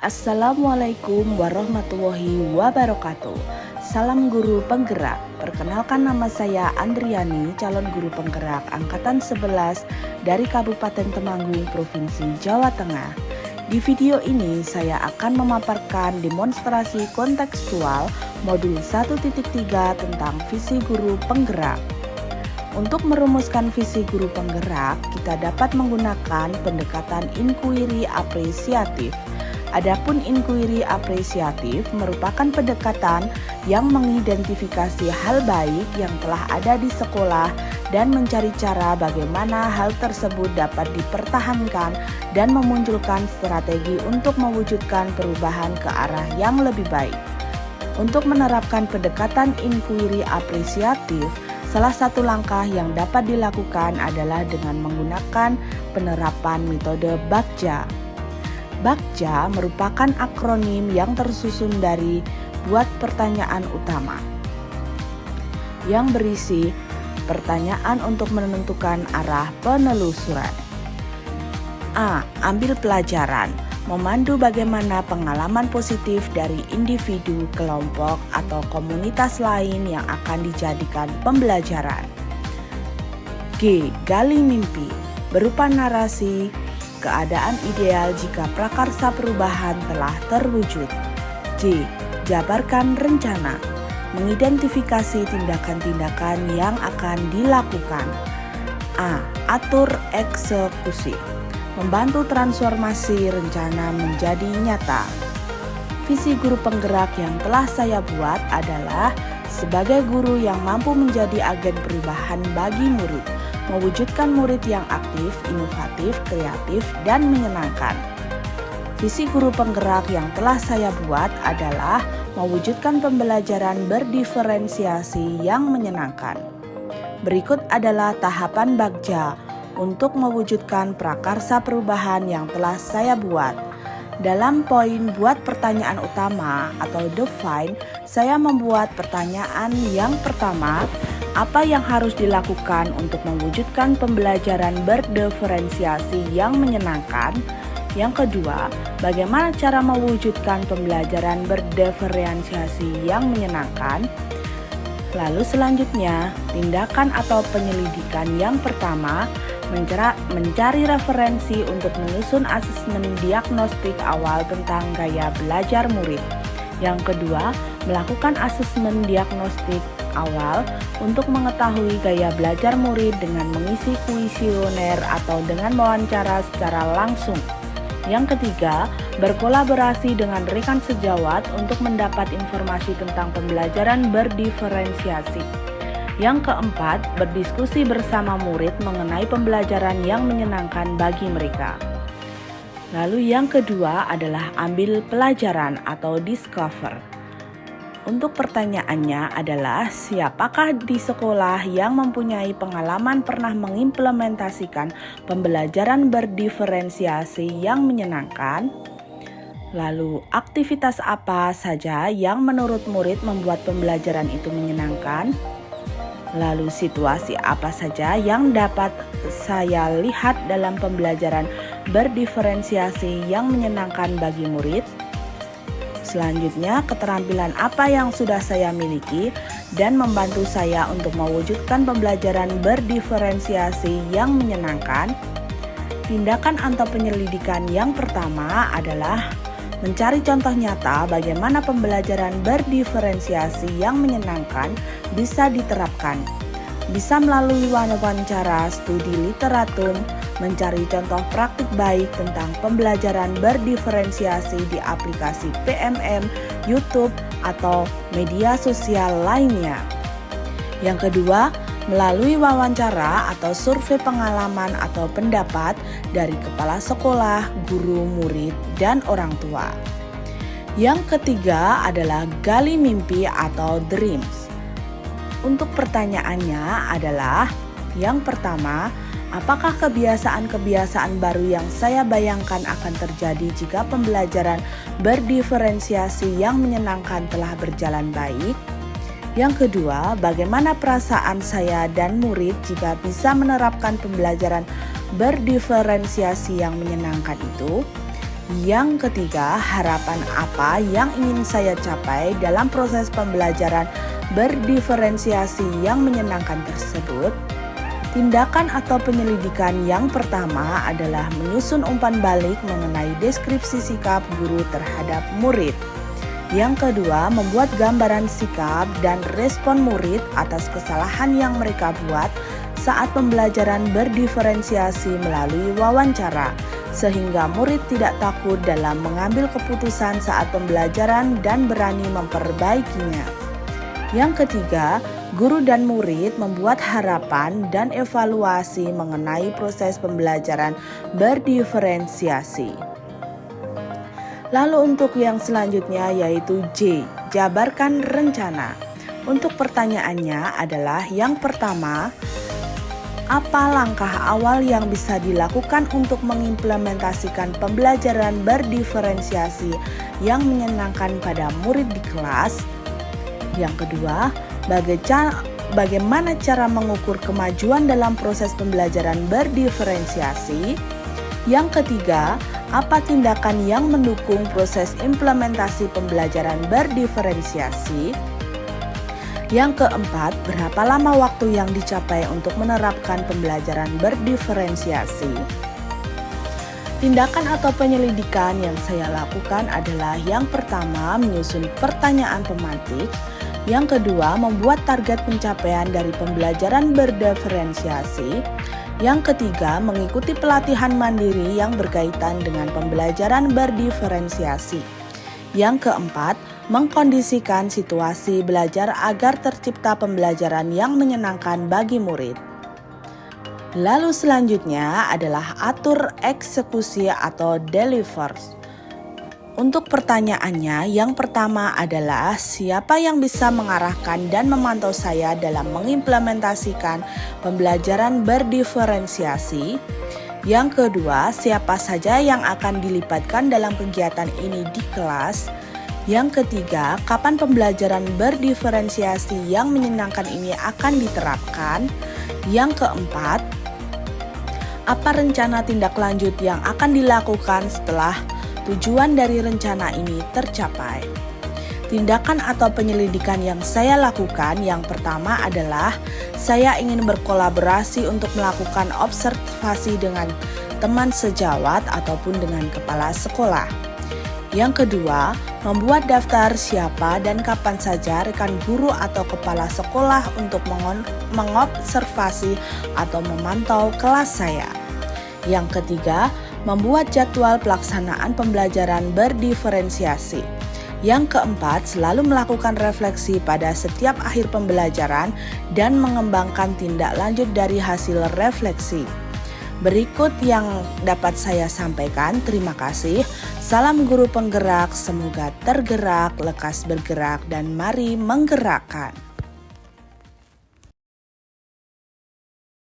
Assalamualaikum warahmatullahi wabarakatuh. Salam guru penggerak. Perkenalkan, nama saya Andriani, calon guru penggerak angkatan 11 dari Kabupaten Temanggung, Provinsi Jawa Tengah. Di video ini saya akan memaparkan demonstrasi kontekstual modul 1.3 tentang visi guru penggerak. Untuk merumuskan visi guru penggerak, kita dapat menggunakan pendekatan inquiry apresiatif. Adapun inquiry apresiatif merupakan pendekatan yang mengidentifikasi hal baik yang telah ada di sekolah dan mencari cara bagaimana hal tersebut dapat dipertahankan dan memunculkan strategi untuk mewujudkan perubahan ke arah yang lebih baik. Untuk menerapkan pendekatan inquiry apresiatif, salah satu langkah yang dapat dilakukan adalah dengan menggunakan penerapan metode BAKJA. BAKJA merupakan akronim yang tersusun dari buat pertanyaan utama yang berisi pertanyaan untuk menentukan arah penelusuran. A. Ambil pelajaran, memandu bagaimana pengalaman positif dari individu, kelompok, atau komunitas lain yang akan dijadikan pembelajaran. G. Gali mimpi, berupa narasi keadaan ideal jika prakarsa perubahan telah terwujud. J. Jabarkan rencana, mengidentifikasi tindakan-tindakan yang akan dilakukan. A. Atur eksekusi, membantu transformasi rencana menjadi nyata. Visi guru penggerak yang telah saya buat adalah sebagai guru yang mampu menjadi agen perubahan bagi murid, mewujudkan murid yang aktif, inovatif, kreatif, dan menyenangkan. Visi guru penggerak yang telah saya buat adalah mewujudkan pembelajaran berdiferensiasi yang menyenangkan. Berikut adalah tahapan BAKJA untuk mewujudkan prakarsa perubahan yang telah saya buat. Dalam poin buat pertanyaan utama atau define, saya membuat pertanyaan yang pertama, apa yang harus dilakukan untuk mewujudkan pembelajaran berdiferensiasi yang menyenangkan? Yang kedua, bagaimana cara mewujudkan pembelajaran berdiferensiasi yang menyenangkan? Lalu selanjutnya, tindakan atau penyelidikan yang pertama, mencari referensi untuk menyusun asesmen diagnostik awal tentang gaya belajar murid. Yang kedua, melakukan asesmen diagnostik awal untuk mengetahui gaya belajar murid dengan mengisi kuesioner atau dengan mewawancara secara langsung. Yang ketiga, berkolaborasi dengan rekan sejawat untuk mendapat informasi tentang pembelajaran berdiferensiasi. Yang keempat, berdiskusi bersama murid mengenai pembelajaran yang menyenangkan bagi mereka. Lalu yang kedua adalah ambil pelajaran atau discover. Untuk pertanyaannya adalah, siapakah di sekolah yang mempunyai pengalaman pernah mengimplementasikan pembelajaran berdiferensiasi yang menyenangkan? Lalu, aktivitas apa saja yang menurut murid membuat pembelajaran itu menyenangkan? Lalu, situasi apa saja yang dapat saya lihat dalam pembelajaran berdiferensiasi yang menyenangkan bagi murid? Selanjutnya, keterampilan apa yang sudah saya miliki dan membantu saya untuk mewujudkan pembelajaran berdiferensiasi yang menyenangkan? Tindakan atau penyelidikan yang pertama adalah mencari contoh nyata bagaimana pembelajaran berdiferensiasi yang menyenangkan bisa diterapkan. Bisa melalui wawancara, studi literatur, mencari contoh praktik baik tentang pembelajaran berdiferensiasi di aplikasi PMM, YouTube, atau media sosial lainnya. Yang kedua, melalui wawancara atau survei pengalaman atau pendapat dari kepala sekolah, guru, murid, dan orang tua. Yang ketiga adalah gali mimpi atau dreams. Untuk pertanyaannya adalah, yang pertama, apakah kebiasaan-kebiasaan baru yang saya bayangkan akan terjadi jika pembelajaran berdiferensiasi yang menyenangkan telah berjalan baik? Yang kedua, bagaimana perasaan saya dan murid jika bisa menerapkan pembelajaran berdiferensiasi yang menyenangkan itu? Yang ketiga, harapan apa yang ingin saya capai dalam proses pembelajaran berdiferensiasi yang menyenangkan tersebut. Tindakan atau penyelidikan yang pertama adalah menyusun umpan balik mengenai deskripsi sikap guru terhadap murid. Yang kedua, membuat gambaran sikap dan respon murid atas kesalahan yang mereka buat saat pembelajaran berdiferensiasi melalui wawancara, sehingga murid tidak takut dalam mengambil keputusan saat pembelajaran dan berani memperbaikinya. Yang ketiga, guru dan murid membuat harapan dan evaluasi mengenai proses pembelajaran berdiferensiasi. Lalu untuk yang selanjutnya yaitu J, jabarkan rencana. Untuk pertanyaannya adalah yang pertama, apa langkah awal yang bisa dilakukan untuk mengimplementasikan pembelajaran berdiferensiasi yang menyenangkan pada murid di kelas? Yang kedua, bagaimana cara mengukur kemajuan dalam proses pembelajaran berdiferensiasi? Yang ketiga, apa tindakan yang mendukung proses implementasi pembelajaran berdiferensiasi? Yang keempat, berapa lama waktu yang dicapai untuk menerapkan pembelajaran berdiferensiasi? Tindakan atau penyelidikan yang saya lakukan adalah yang pertama, menyusun pertanyaan pemantik. Yang kedua, membuat target pencapaian dari pembelajaran berdiferensiasi. Yang ketiga, mengikuti pelatihan mandiri yang berkaitan dengan pembelajaran berdiferensiasi. Yang keempat, mengkondisikan situasi belajar agar tercipta pembelajaran yang menyenangkan bagi murid. Lalu selanjutnya adalah atur eksekusi atau deliver. Untuk pertanyaannya, yang pertama adalah siapa yang bisa mengarahkan dan memantau saya dalam mengimplementasikan pembelajaran berdiferensiasi? Yang kedua, siapa saja yang akan dilibatkan dalam kegiatan ini di kelas? Yang ketiga, kapan pembelajaran berdiferensiasi yang menyenangkan ini akan diterapkan? Yang keempat, apa rencana tindak lanjut yang akan dilakukan setelah tujuan dari rencana ini tercapai? Tindakan atau penyelidikan yang saya lakukan yang pertama adalah saya ingin berkolaborasi untuk melakukan observasi dengan teman sejawat ataupun dengan kepala sekolah. Yang kedua, membuat daftar siapa dan kapan saja rekan guru atau kepala sekolah untuk mengobservasi atau memantau kelas saya. Yang ketiga, membuat jadwal pelaksanaan pembelajaran berdiferensiasi. Yang keempat, selalu melakukan refleksi pada setiap akhir pembelajaran dan mengembangkan tindak lanjut dari hasil refleksi. Berikut yang dapat saya sampaikan. Terima kasih. Salam guru penggerak, semoga tergerak, lekas bergerak, dan mari menggerakkan.